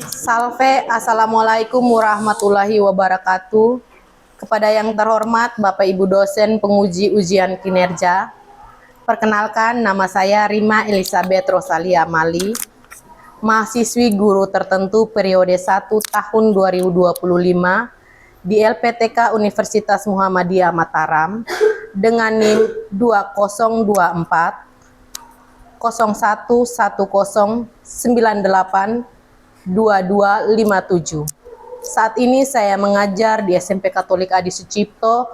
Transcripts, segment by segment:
Salve, Assalamualaikum warahmatullahi wabarakatuh. Kepada yang terhormat Bapak Ibu dosen penguji ujian kinerja, perkenalkan nama saya Rima Elizabeth Rosalia Mali, mahasiswi guru tertentu periode 1 tahun 2025 di LPTK Universitas Muhammadiyah Mataram dengan NIM 2024 011098 2257. Saat ini saya mengajar di SMP Katolik Adi Sucipto,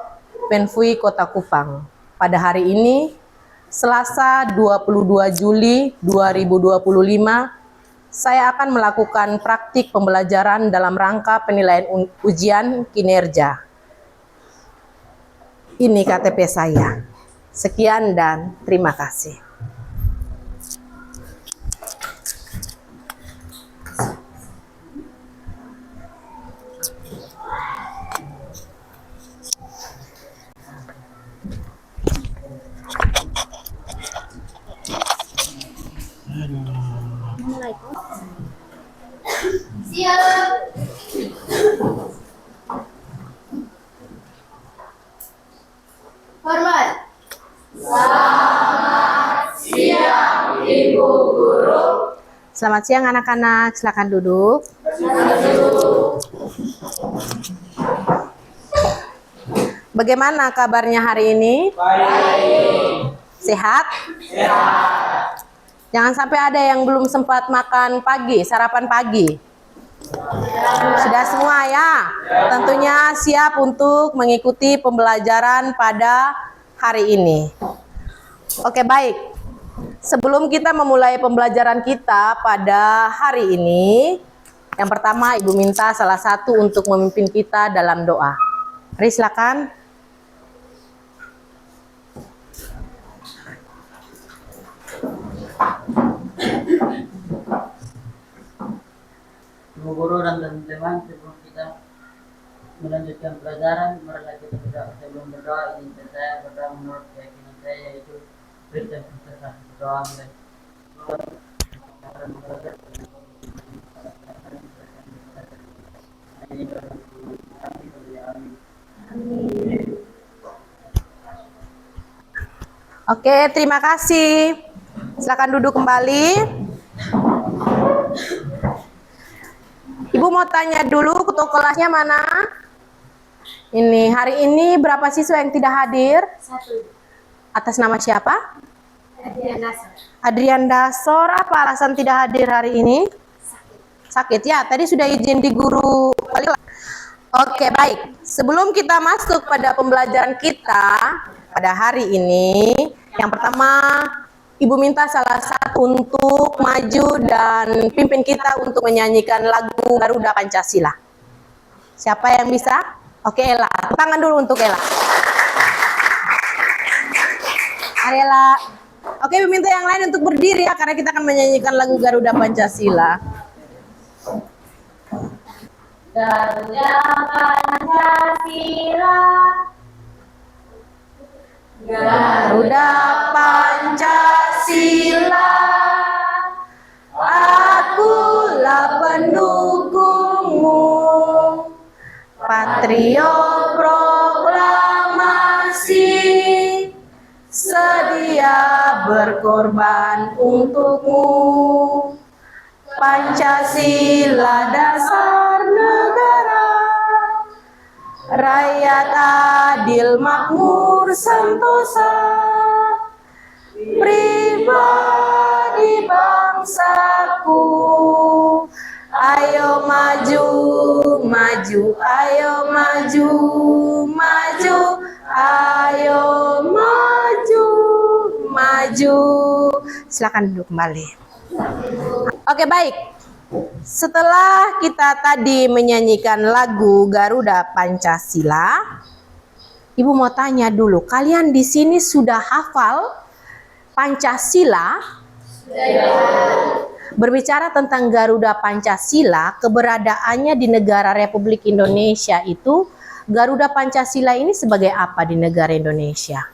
Penfui, Kota Kupang. Pada hari ini, Selasa 22 Juli 2025, saya akan melakukan praktik pembelajaran dalam rangka penilaian ujian kinerja. Ini KTP saya. Sekian dan terima kasih. Siap. Hormat. Selamat siang, Ibu Guru. Selamat siang anak-anak, silakan duduk. Bagaimana kabarnya hari ini? Baik. Sehat? Sehat. Jangan sampai ada yang belum sempat makan pagi, sarapan pagi. Sudah semua ya? Tentunya siap untuk mengikuti pembelajaran pada hari ini. Oke, baik. Sebelum kita memulai pembelajaran kita pada hari ini, yang pertama Ibu minta salah satu untuk memimpin kita dalam doa. Mari silakan. Ibu Guru dan teman-teman, sebelum kita melanjutkan pelajaran, marilah kita berdoa. Sebelum berdoa, ingin saya berdoa menurut keyakinan saya, yaitu Kristen Protestan. Berdoa mulai. Oke, terima kasih. Silakan duduk kembali. Ibu mau tanya dulu, ketua kelasnya mana? Ini, hari ini berapa siswa yang tidak hadir? 1. Atas nama siapa? Adrian Nasr. Adrian Dasor. Apa alasan tidak hadir hari ini? Sakit ya, tadi sudah izin di guru. Oke, baik. Sebelum kita masuk pada pembelajaran kita pada hari ini, yang pertama Ibu minta salah satu untuk maju dan pimpin kita untuk menyanyikan lagu Garuda Pancasila. Siapa yang bisa? Oke, Ella. Tangan dulu untuk Ella. Mari, Ella. Oke, Ibu minta yang lain untuk berdiri ya, karena kita akan menyanyikan lagu Garuda Pancasila. Garuda Pancasila. Garuda Pancasila, akulah pendukungmu, patriot proklamasi, sedia berkorban untukmu. Pancasila dasar negara, rakyat adil makmur sentosa, pribadi bangsaku. Ayo maju, maju, ayo maju, maju, ayo maju, maju. Silakan duduk kembali. Oke, baik. Setelah kita tadi menyanyikan lagu Garuda Pancasila, Ibu mau tanya dulu, kalian di sini sudah hafal Pancasila? Berbicara tentang Garuda Pancasila, keberadaannya di negara Republik Indonesia itu, Garuda Pancasila ini sebagai apa di negara Indonesia?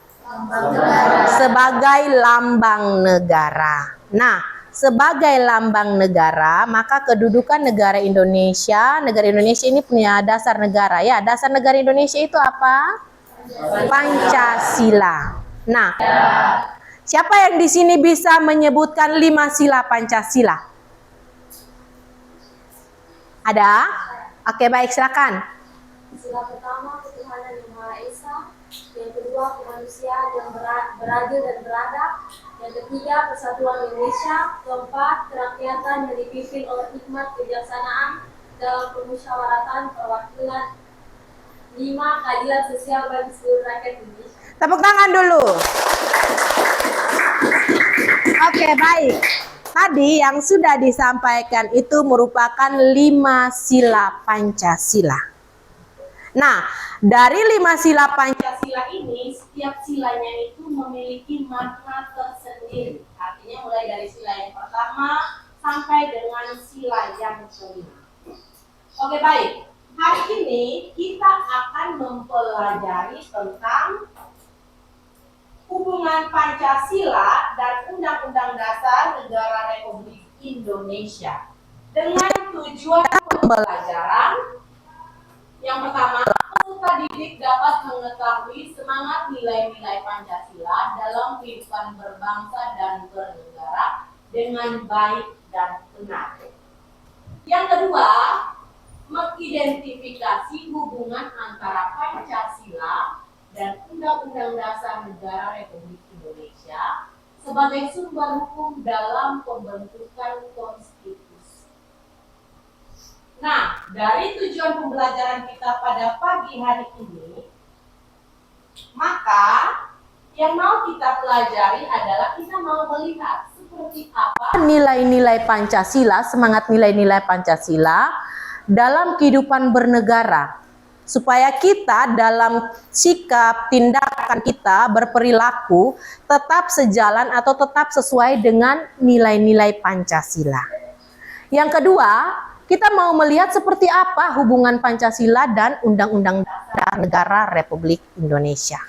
Sebagai lambang negara. Nah, sebagai lambang negara, maka kedudukan negara Indonesia ini punya dasar negara ya. Dasar negara Indonesia itu apa? Pancasila. Nah, siapa yang di sini bisa menyebutkan 5 sila Pancasila? Ada? Oke, baik, silakan. Sila pertama, ketuhanan yang Maha Esa. Yang kedua, kemanusiaan yang beradil dan beradab. Yang ketiga, persatuan Indonesia. Keempat, kerakyatan yang dipimpin oleh hikmat kebijaksanaan dalam permusyawaratan perwakilan. 5, keadilan sosial bagi seluruh rakyat Indonesia. Tepuk tangan dulu. Oke, baik. Tadi yang sudah disampaikan itu merupakan 5 sila Pancasila. Nah, dari 5 sila Pancasila ini, setiap silanya itu memiliki makna tersendiri. Artinya mulai dari sila yang pertama sampai dengan sila yang kelima. Oke, baik. Hari ini kita akan mempelajari tentang hubungan Pancasila dan Undang-Undang Dasar Negara Republik Indonesia dengan tujuan pembelajaran. Yang pertama, peserta didik dapat mengetahui semangat nilai-nilai Pancasila dalam kehidupan berbangsa dan bernegara dengan baik dan benar. Yang kedua, mengidentifikasi hubungan antara Pancasila dan Undang-Undang Dasar Negara Republik Indonesia sebagai sumber hukum dalam pembentukan konstitusi. Nah, dari tujuan pembelajaran kita pada pagi hari ini, maka yang mau kita pelajari adalah kita mau melihat seperti apa nilai-nilai Pancasila, semangat nilai-nilai Pancasila dalam kehidupan bernegara. Supaya kita dalam sikap, tindakan kita, berperilaku tetap sejalan atau tetap sesuai dengan nilai-nilai Pancasila. Yang kedua, kita mau melihat seperti apa hubungan Pancasila dan Undang-Undang Dasar Negara Republik Indonesia.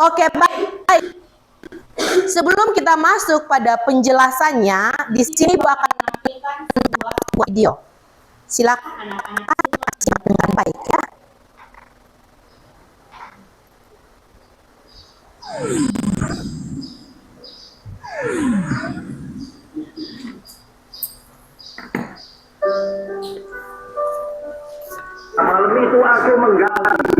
Oke, baik. Sebelum kita masuk pada penjelasannya, di sini Ibu akan menampilkan sebuah video. Silakan anak-anak simak dengan baik ya. Malam itu aku menggali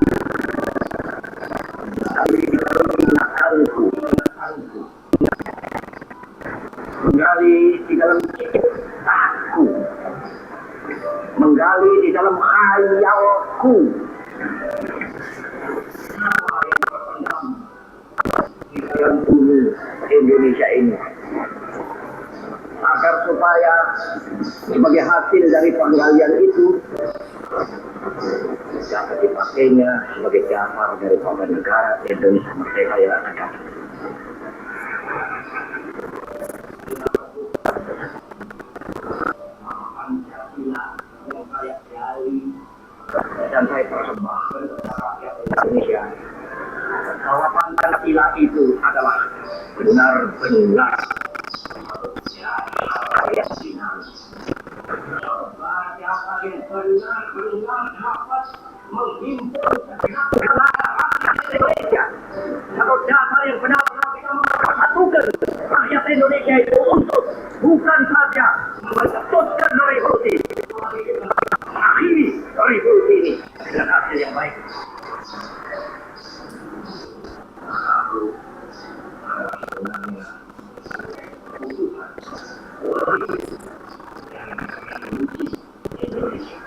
di dalam aku, menggali di dalam khayalku apa yang terpendam di dalam bumi Indonesia ini, agar supaya sebagai hasil dari penggalian itu dapat dipakainya sebagai dasar dari negara Indonesia merdeka yang akan datang. Pancasila yang saya gali dan saya persembahkan kepada rakyat Indonesia bahwa Pancasila itu adalah benar-benar rakyat dinamis. Siapa yang benar-benar dapat menghimpun rakyat Indonesia atau dasar yang benar-benar kita mempersatukan rakyat Indonesia itu untuk bukan saja menciptakan revolusi, mengakhiri revolusi ini dengan hasil yang baik. Aku sebenarnya membutuhkan Indonesia.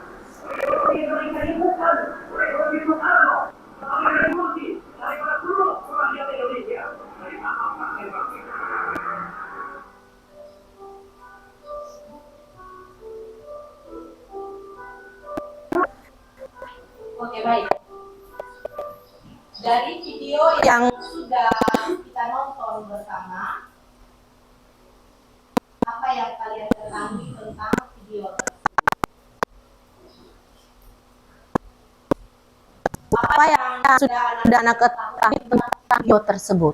Indonesia ini bukan revolusi Soekarno, tapi revolusi daripada seluruh rakyat Indonesia. Dari apa-apa yang Oke, baik. Dari video yang sudah kita nonton bersama, apa yang kalian ketahui tentang video tersebut? Apa yang sudah anak ketahui tentang video tersebut?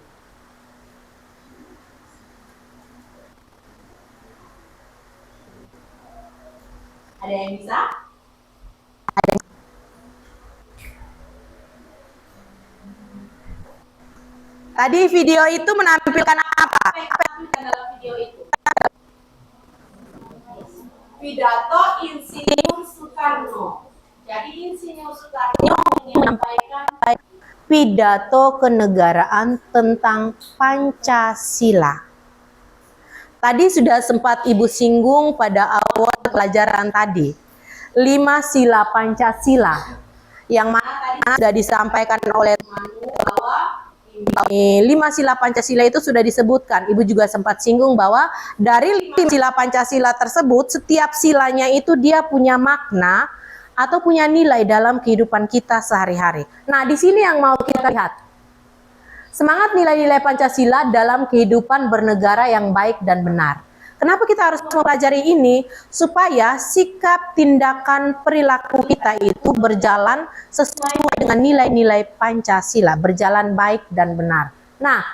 Ada yang bisa? Tadi video itu menampilkan apa? Apa yang ditampilkan dalam video itu? Pidato Insinyur Soekarno. Jadi Insinyur Soekarno menyampaikan pidato kenegaraan tentang Pancasila. Tadi sudah sempat Ibu singgung pada awal pelajaran tadi. 5 sila Pancasila. Yang mana tadi sudah disampaikan oleh temanmu bahwa 5 sila Pancasila itu sudah disebutkan. Ibu juga sempat singgung bahwa dari 5 sila Pancasila tersebut, setiap silanya itu dia punya makna atau punya nilai dalam kehidupan kita sehari-hari. Nah, di sini yang mau kita lihat. Semangat nilai-nilai Pancasila dalam kehidupan bernegara yang baik dan benar. Kenapa kita harus mempelajari ini? Supaya sikap, tindakan, perilaku kita itu berjalan sesuai dengan nilai-nilai Pancasila, berjalan baik dan benar. Nah,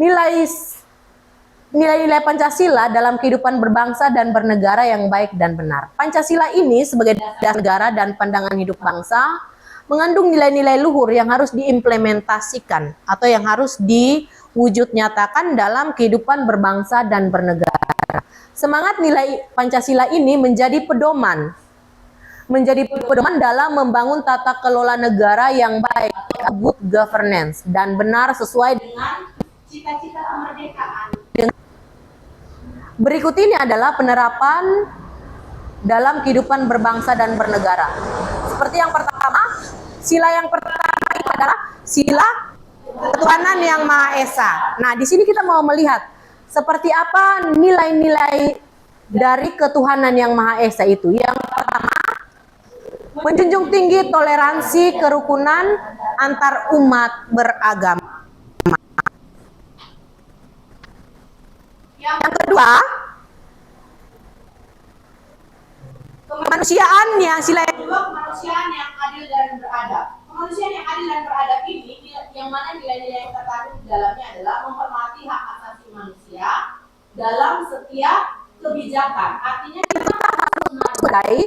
nilai-nilai Pancasila dalam kehidupan berbangsa dan bernegara yang baik dan benar. Pancasila ini sebagai dasar negara dan pandangan hidup bangsa mengandung nilai-nilai luhur yang harus diimplementasikan atau yang harus diwujud nyatakan dalam kehidupan berbangsa dan bernegara. Semangat nilai Pancasila ini menjadi pedoman dalam membangun tata kelola negara yang baik, good governance, dan benar sesuai dengan cita-cita kemerdekaan. Berikut ini adalah penerapan dalam kehidupan berbangsa dan bernegara. Seperti yang pertama, sila yang pertama itu adalah sila ketuhanan yang Maha Esa. Nah, di sini kita mau melihat seperti apa nilai-nilai dari ketuhanan yang Maha Esa itu. Yang pertama, menjunjung tinggi toleransi kerukunan antar umat beragama. Yang kedua, kemanusiaan yang sila yang kedua, kemanusiaan yang adil dan beradab. Kemanusiaan yang adil dan beradab ini, yang mana nilai-nilai yang terkandung di dalamnya adalah menghormati hak asasi manusia dalam setiap kebijakan. Artinya kita harus menghargai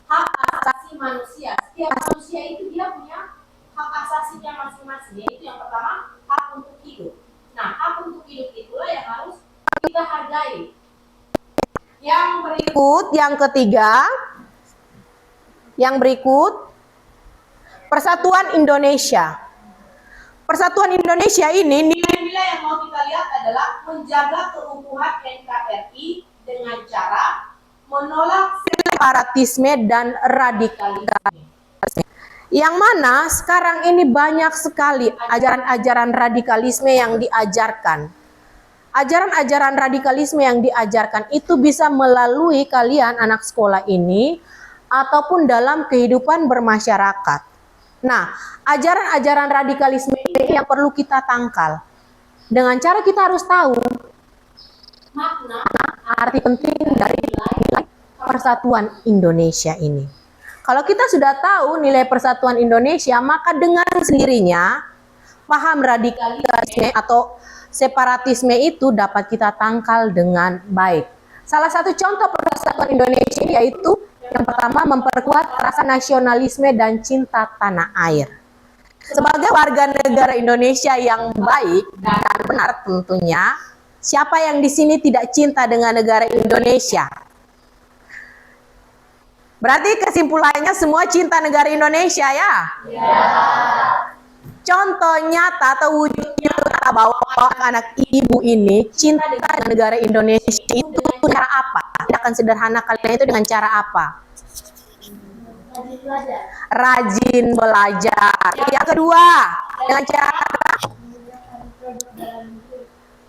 hak asasi manusia. Setiap manusia itu dia punya hak asasinya masing-masing. Yaitu yang pertama, hak untuk hidup. Nah, hak untuk hidup itulah yang harus kita hargai. Yang berikut, yang ketiga, yang berikut, Persatuan Indonesia. Persatuan Indonesia ini nilai-nilai yang mau kita lihat adalah menjaga keutuhan NKRI dengan cara menolak separatisme dan radikalisme. Yang mana sekarang ini banyak sekali ajaran-ajaran radikalisme yang diajarkan. Ajaran-ajaran radikalisme yang diajarkan itu bisa melalui kalian anak sekolah ini ataupun dalam kehidupan bermasyarakat. Nah, ajaran-ajaran radikalisme ini yang perlu kita tangkal. Dengan cara kita harus tahu makna, arti penting dari nilai Persatuan Indonesia ini. Kalau kita sudah tahu nilai Persatuan Indonesia, maka dengan sendirinya paham radikalisme atau separatisme itu dapat kita tangkal dengan baik. Salah satu contoh Persatuan Indonesia yaitu yang pertama, memperkuat rasa nasionalisme dan cinta tanah air. Sebagai warga negara Indonesia yang baik dan benar tentunya, siapa yang di sini tidak cinta dengan negara Indonesia? Berarti kesimpulannya semua cinta negara Indonesia ya? Ya. Contoh nyata atau wujud nyata bahwa anak ibu ini cinta dengan negara Indonesia itu cara apa? Tindakan sederhana kalian itu dengan cara apa? Rajin belajar. Yang kedua, dengan cara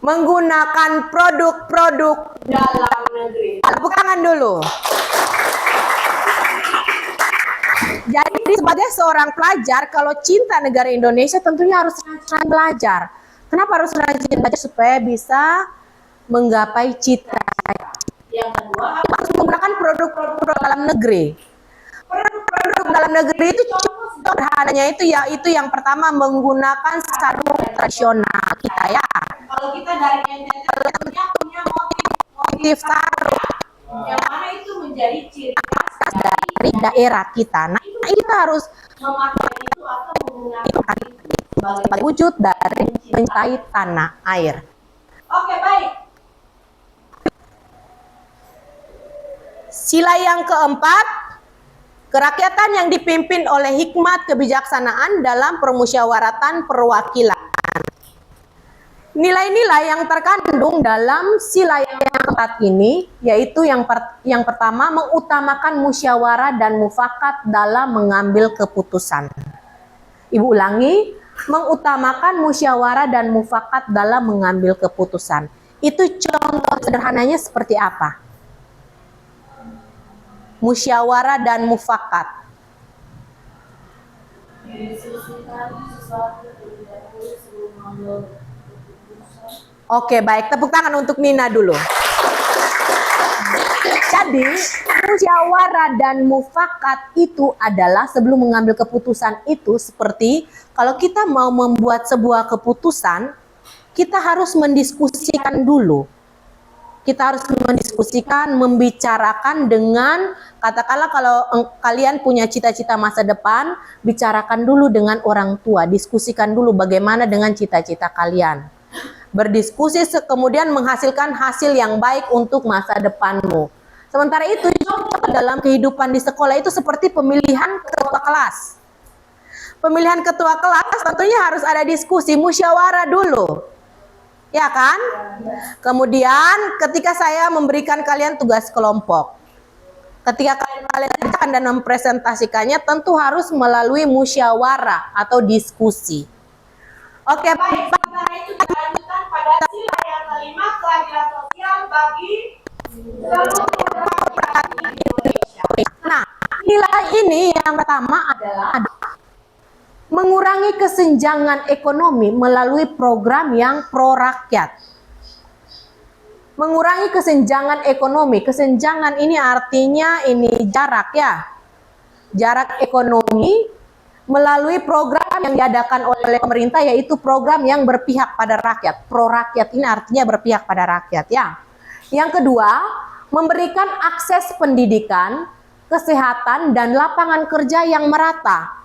menggunakan produk-produk dalam negeri. Tepuk tangan dulu. Jadi sebagai seorang pelajar, kalau cinta negara Indonesia tentunya harus rajin belajar. Kenapa harus rajin belajar? Supaya bisa menggapai cita. Yang kedua, harus menggunakan produk-produk dalam negeri. Produk-produk dalam negeri itu contoh sederhananya itu yaitu yang pertama menggunakan sarung tradisional kita ya. Kalau kita dari NTT punya motif sarung. Yang mana itu menjadi ciri khas dari daerah kita. Nah, kita harus memakai itu atau menggunakan sebagai wujud dari mencintai tanah air. Oke, baik. Sila yang keempat, kerakyatan yang dipimpin oleh hikmat kebijaksanaan dalam permusyawaratan perwakilan. Nilai-nilai yang terkandung dalam sila yang keempat ini yaitu yang pertama, mengutamakan musyawarah dan mufakat dalam mengambil keputusan. Ibu ulangi, mengutamakan musyawarah dan mufakat dalam mengambil keputusan. Itu contoh sederhananya seperti apa? Musyawarah dan mufakat. Diskusikan sesuatu terlebih dahulu sebelum mengambil keputusan. Oke, baik. Tepuk tangan untuk Nina dulu. Jadi, musyawarah dan mufakat itu adalah sebelum mengambil keputusan itu seperti kalau kita mau membuat sebuah keputusan, kita harus mendiskusikan dulu. Kita harus mendiskusikan, membicarakan dengan, katakanlah kalau kalian punya cita-cita masa depan, bicarakan dulu dengan orang tua, diskusikan dulu bagaimana dengan cita-cita kalian. Berdiskusi kemudian menghasilkan hasil yang baik untuk masa depanmu. Sementara itu contoh dalam kehidupan di sekolah itu seperti pemilihan ketua kelas. Pemilihan ketua kelas tentunya harus ada diskusi, musyawarah dulu. Ya kan? Kemudian ketika saya memberikan kalian tugas kelompok, ketika kalian kerjakan dan mempresentasikannya tentu harus melalui musyawarah atau diskusi. Oke, baik. Sementara itu dilanjutkan pada sila yang kelima, keadilan sosial bagi seluruh rakyat Indonesia. Nah, nilai ini yang pertama adalah mengurangi kesenjangan ekonomi melalui program yang pro rakyat. Mengurangi kesenjangan ekonomi. Kesenjangan ini artinya ini jarak ya. Jarak ekonomi melalui program yang diadakan oleh pemerintah yaitu program yang berpihak pada rakyat. Pro rakyat ini artinya berpihak pada rakyat ya. Yang kedua, memberikan akses pendidikan, kesehatan dan lapangan kerja yang merata.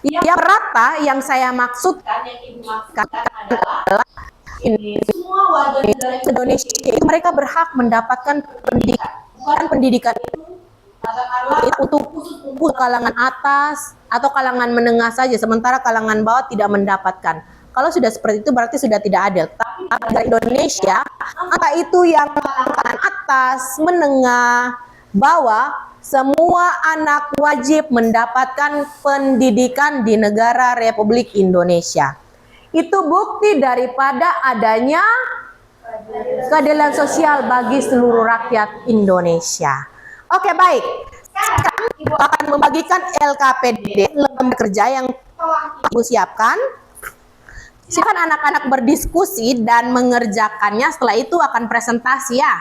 Yang merata yang saya maksudkan, Yang ibu maksudkan adalah ini semua warga negara Indonesia itu mereka berhak mendapatkan pendidikan. Bukan pendidikan itu untuk kalangan atas atau kalangan menengah saja, sementara kalangan bawah tidak mendapatkan. Kalau sudah seperti itu berarti sudah tidak adil. Tapi di Indonesia, entah itu yang kalangan atas, menengah, bawah, semua anak wajib mendapatkan pendidikan di negara Republik Indonesia. Itu bukti daripada adanya keadilan sosial bagi seluruh rakyat Indonesia. Oke, baik. Sekarang Ibu akan membagikan LKPD, lembaga kerja yang telah Ibu siapkan. Silakan anak-anak berdiskusi dan mengerjakannya. Setelah itu akan presentasi ya.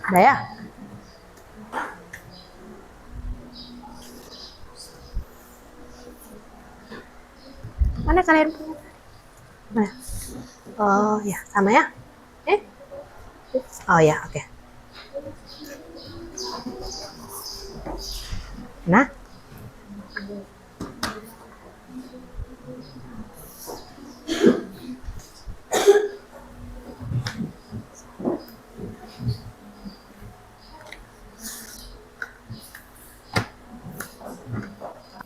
Udah ya? Mana kalian? Mana? Oh ya, sama ya. Oh ya, oke. Nah.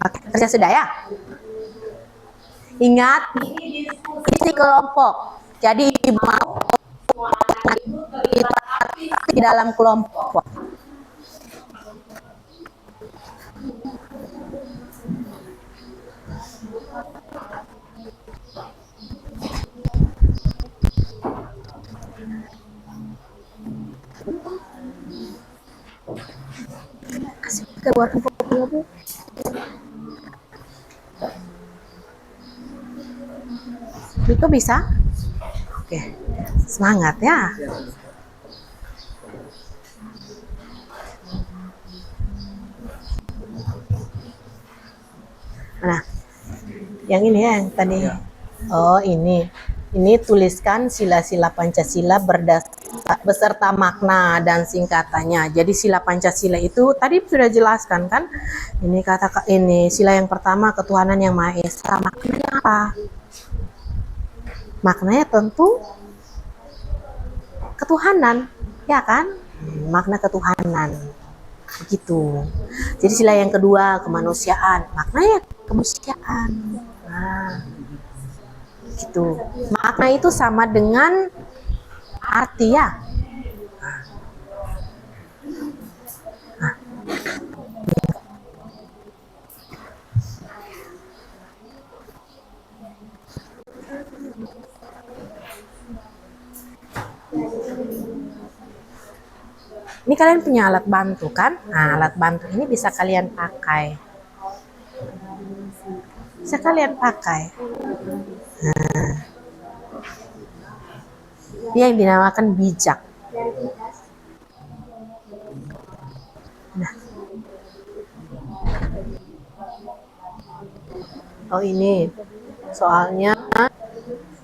Oke, kerja sudah ya? Ingat, ini diskusi kelompok. Jadi Ibu mau di dalam kelompok. Kasih keluar fotonya, Bu. Itu bisa? Oke, semangat ya. Nah, yang ini ya, yang tadi. Oh, ini. Ini tuliskan sila-sila Pancasila beserta makna dan singkatannya. Jadi sila Pancasila itu tadi sudah jelaskan kan? Ini sila yang pertama, ketuhanan yang Maha Esa. Maknanya apa? Maknanya tentu ketuhanan, ya kan? Makna ketuhanan. Begitu. Jadi sila yang kedua, kemanusiaan. Maknanya kemanusiaan. Nah, gitu. Makna itu sama dengan arti ya. Ini kalian punya alat bantu kan? Nah, alat bantu ini bisa kalian pakai. Bisa kalian pakai. Nah, ini yang dinamakan bijak. Nah. Oh ini, soalnya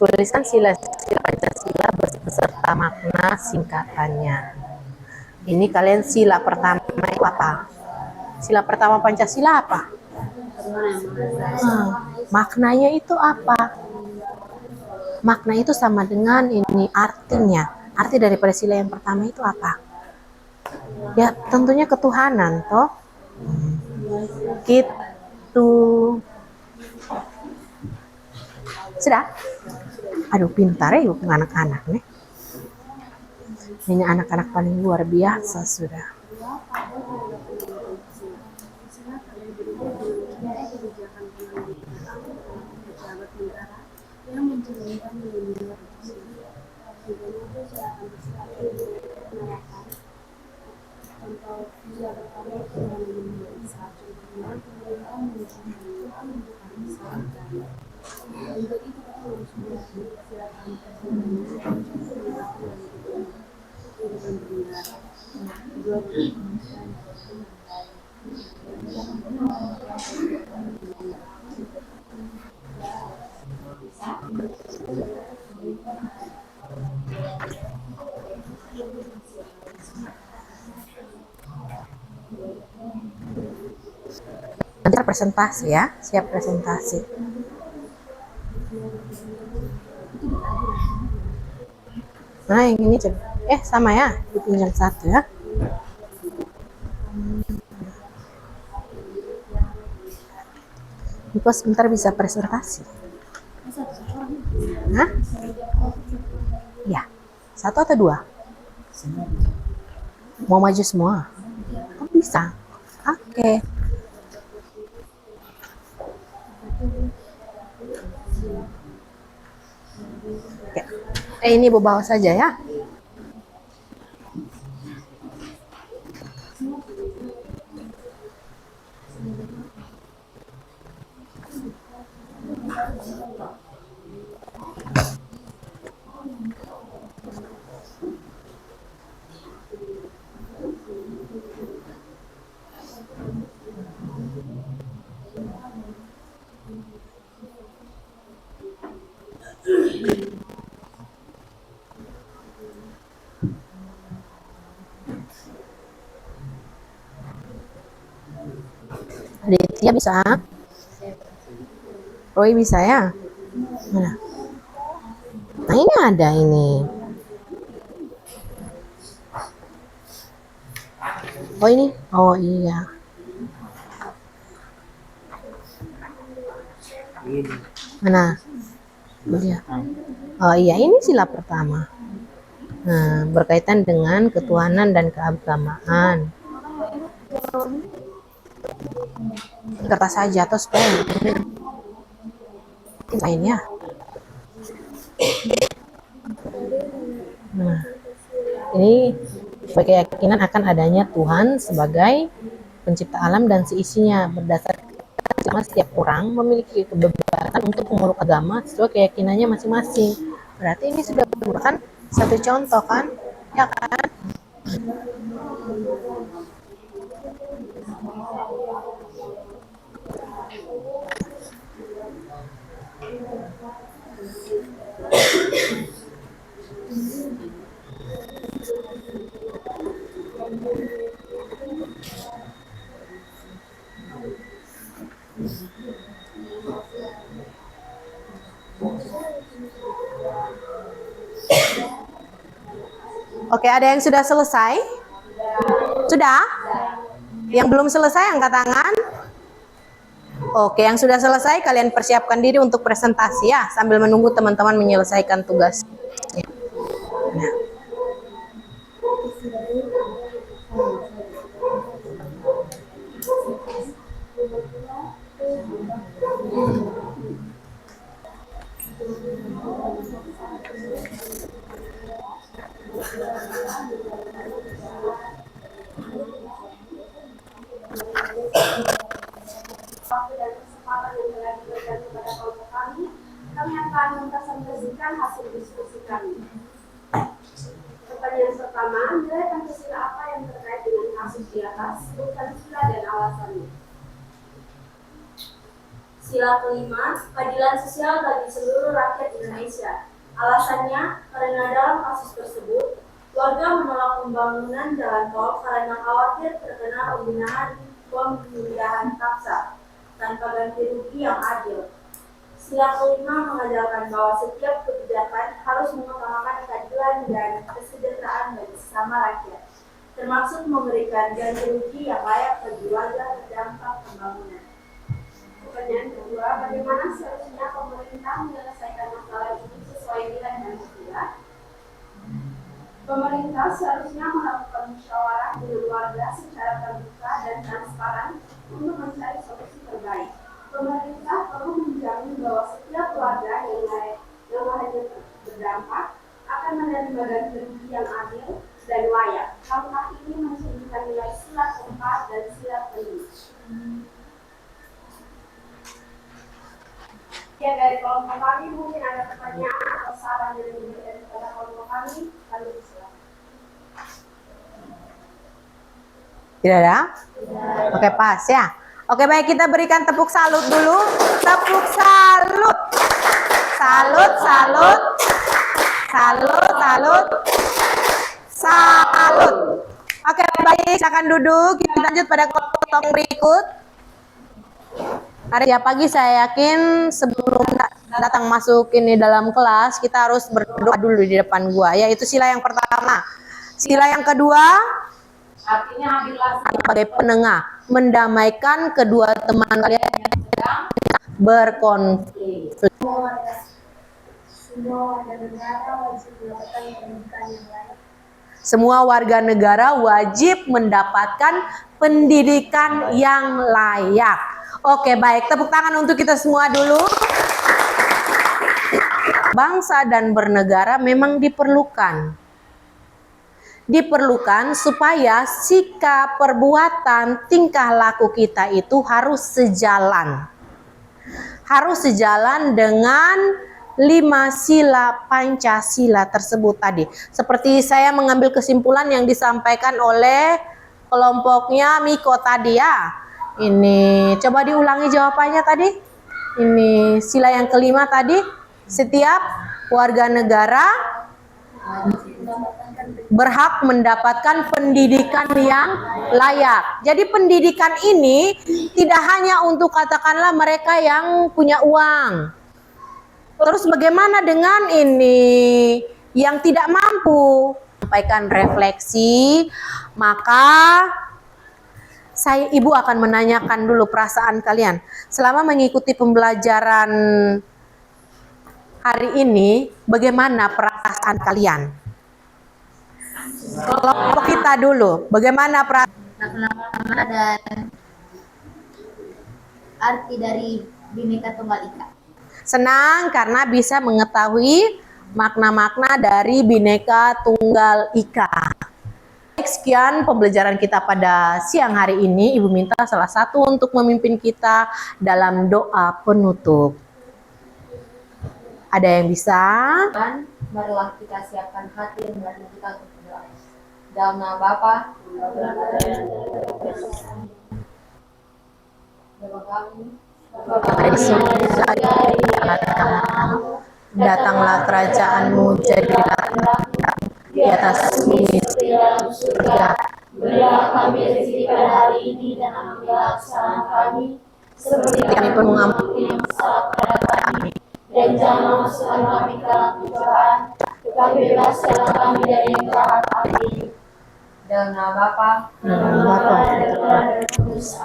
tuliskan sila-sila Pancasila beserta makna singkatannya. Ini kalian sila pertama itu apa? Sila pertama Pancasila apa? Maknanya itu apa? Makna itu sama dengan ini artinya. Arti daripada sila yang pertama itu apa? Ya tentunya ketuhanan toh. Gitu. Sudah? Aduh pintar ya anak-anak nih. Ini anak-anak paling luar biasa sudah. Nanti presentasi ya, siap presentasi. Nah yang ini coba, sama ya, dipinjam satu ya. Niko sebentar bisa presentasi. Hah? Ya, satu atau dua? Mau maju semua? Oh bisa. Oke. Ini bawa saja ya. Aditya bisa? Roy bisa ya? Mana? Nah ini ada ini. Oh ini? Oh iya. Mana? Oh iya ini sila pertama. Nah, berkaitan dengan ketuhanan dan keagamaan. Kertas saja atau pen lainnya. Nah, ini keyakinan akan adanya Tuhan sebagai pencipta alam dan seisinya. Berdasarkan setiap orang memiliki kebebasan untuk memeluk agama sesuai keyakinannya masing-masing. Berarti ini sudah merupakan satu contoh kan, ya kan? Oke, ada yang sudah selesai? Sudah? Yang belum selesai angkat tangan. Oke, yang sudah selesai kalian persiapkan diri untuk presentasi ya, sambil menunggu teman-teman menyelesaikan tugas. Nah. Waktu dan kesempatan yang telah diberikan kepada kelompok kami akan mempresentasikan hasil diskusi kami. Pertanyaan pertama, nilai Pancasila apa yang terkait dengan kasus di atas? Sebutkan sila dan alasannya. Sila kelima, keadilan sosial bagi seluruh rakyat Indonesia. Alasannya, karena dalam kasus tersebut, warga menolak pembangunan jalan tol karena khawatir terkena penggunaan pemindahan paksa tanpa ganti rugi yang adil. Sila kelima mengajarkan bahwa setiap kebijakan harus mengutamakan keadilan dan kesejahteraan bagi sesama rakyat, termasuk memberikan ganti rugi yang layak bagi warga terdampak pembangunan. Pertanyaan kedua, bagaimana seharusnya pemerintah menyelesaikan masalah ini sesuai nilai Pancasila? Pemerintah seharusnya melakukan musyawarah dengan warga secara terbuka dan transparan untuk mencari solusi terbaik. Pemerintah perlu menjamin bahwa setiap warga yang hanya berdampak akan menerima ganti rugi yang adil dan layak. Langkah ini mencerminkan nilai sila keempat dan sila kelima. Ya, dari kelompok kami mungkin ada pertanyaan atau saran yang diberikan kepada kelompok kami, kami silakan. Tidak ada? Oke, pas ya. Oke, baik, kita berikan tepuk salut dulu. Tepuk salut. Salut, salut. Salut, salut. Salut. Oke, baik, silakan duduk. Kita lanjut pada kelompok berikut. Hari ya pagi saya yakin sebelum datang masuk ini dalam kelas kita harus berdoa dulu di depan gua, yaitu sila yang pertama. Sila yang kedua artinya sebagai penengah, mendamaikan kedua teman kalian yang sedang berkonflik. Semua warga negara wajib mendapatkan pendidikan yang layak. Oke, baik, tepuk tangan untuk kita semua dulu. Bangsa dan bernegara memang diperlukan. Diperlukan supaya sikap, perbuatan, tingkah laku kita itu harus sejalan. Harus sejalan dengan 5 sila Pancasila tersebut tadi. Seperti saya mengambil kesimpulan yang disampaikan oleh kelompoknya Miko tadi ya. Ini coba diulangi jawabannya tadi. Ini sila yang kelima tadi, setiap warga negara berhak mendapatkan pendidikan yang layak. Jadi pendidikan ini tidak hanya untuk katakanlah mereka yang punya uang. Terus bagaimana dengan ini yang tidak mampu? Sampaikan refleksi, maka ibu akan menanyakan dulu perasaan kalian selama mengikuti pembelajaran hari ini. Bagaimana perasaan kalian? Kelompok kita dulu, bagaimana perasaan dan arti dari Bhinneka Tunggal Ika? Senang karena bisa mengetahui makna-makna dari Bhinneka Tunggal Ika. Sekian pembelajaran kita pada siang hari ini. Ibu minta salah satu untuk memimpin kita dalam doa penutup. Ada yang bisa? Marilah kita siapkan hati dan hati kita untuk berdoa. Dalam nama Bapa, datanglah kerajaanmu, jadilah kehendakmu di atas bumi seperti dalam surga. Berilah kami rezeki pada hari ini dan ampunilah kesalahan kami, seperti Kami pun mengampuni yang salah kepada kami, dan jangan masukkan kami ke dalam pencobaan, Kami bebaskan kami dari yang jahat. Amin. Dalam nama Bapa,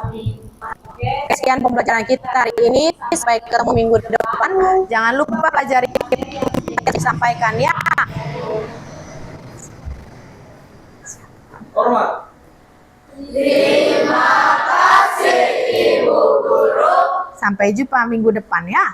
Amin. Sekian pembelajaran kita hari ini. Sampai ketemu minggu depan. Jangan lupa pelajari yang disampaikan ya. Hormat. Sampai jumpa minggu depan ya.